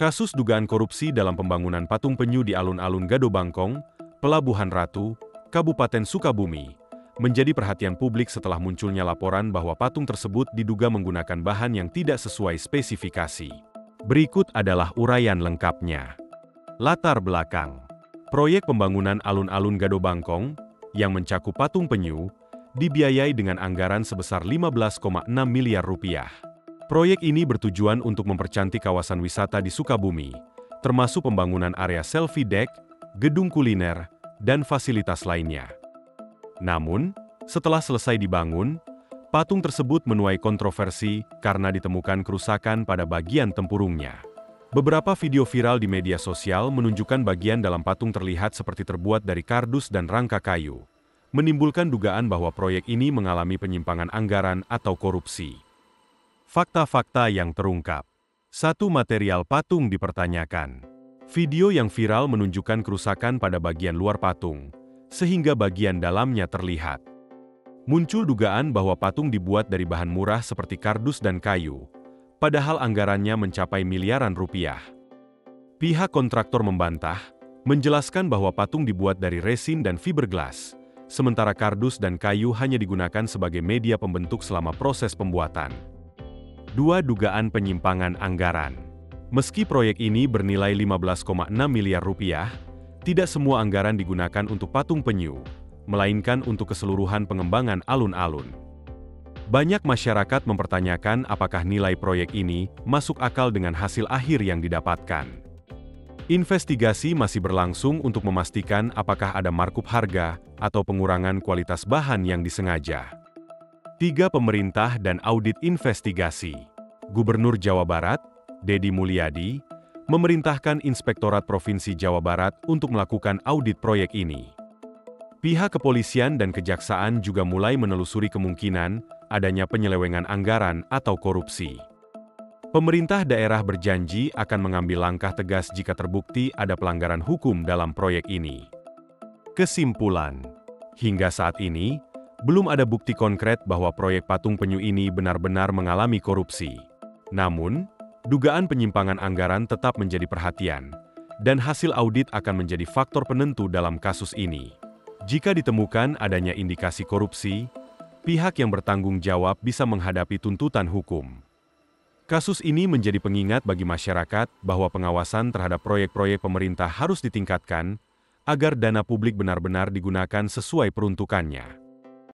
Kasus dugaan korupsi dalam pembangunan patung penyu di alun-alun Gado Bangkong, Pelabuhan Ratu, Kabupaten Sukabumi, menjadi perhatian publik setelah munculnya laporan bahwa patung tersebut diduga menggunakan bahan yang tidak sesuai spesifikasi. Berikut adalah uraian lengkapnya. Latar belakang. Proyek pembangunan alun-alun Gado Bangkong, yang mencakup patung penyu, dibiayai dengan anggaran sebesar 15,6 miliar rupiah. Proyek ini bertujuan untuk mempercantik kawasan wisata di Sukabumi, termasuk pembangunan area selfie deck, gedung kuliner, dan fasilitas lainnya. Namun, setelah selesai dibangun, patung tersebut menuai kontroversi karena ditemukan kerusakan pada bagian tempurungnya. Beberapa video viral di media sosial menunjukkan bagian dalam patung terlihat seperti terbuat dari kardus dan rangka kayu, menimbulkan dugaan bahwa proyek ini mengalami penyimpangan anggaran atau korupsi. Fakta-fakta yang terungkap. 1. Material patung dipertanyakan. Video yang viral menunjukkan kerusakan pada bagian luar patung, sehingga bagian dalamnya terlihat. Muncul dugaan bahwa patung dibuat dari bahan murah seperti kardus dan kayu, padahal anggarannya mencapai miliaran rupiah. Pihak kontraktor membantah, menjelaskan bahwa patung dibuat dari resin dan fiberglass, sementara kardus dan kayu hanya digunakan sebagai media pembentuk selama proses pembuatan. 2. Dugaan penyimpangan anggaran. Meski proyek ini bernilai 15,6 miliar rupiah, tidak semua anggaran digunakan untuk patung penyu, melainkan untuk keseluruhan pengembangan alun-alun. Banyak masyarakat mempertanyakan apakah nilai proyek ini masuk akal dengan hasil akhir yang didapatkan. Investigasi masih berlangsung untuk memastikan apakah ada markup harga atau pengurangan kualitas bahan yang disengaja. 3. Pemerintah dan audit investigasi. Gubernur Jawa Barat, Deddy Mulyadi, memerintahkan Inspektorat Provinsi Jawa Barat untuk melakukan audit proyek ini. Pihak kepolisian dan kejaksaan juga mulai menelusuri kemungkinan adanya penyelewengan anggaran atau korupsi. Pemerintah daerah berjanji akan mengambil langkah tegas jika terbukti ada pelanggaran hukum dalam proyek ini. Kesimpulan, hingga saat ini, belum ada bukti konkret bahwa proyek patung penyu ini benar-benar mengalami korupsi. Namun, dugaan penyimpangan anggaran tetap menjadi perhatian, dan hasil audit akan menjadi faktor penentu dalam kasus ini. Jika ditemukan adanya indikasi korupsi, pihak yang bertanggung jawab bisa menghadapi tuntutan hukum. Kasus ini menjadi pengingat bagi masyarakat bahwa pengawasan terhadap proyek-proyek pemerintah harus ditingkatkan, agar dana publik benar-benar digunakan sesuai peruntukannya.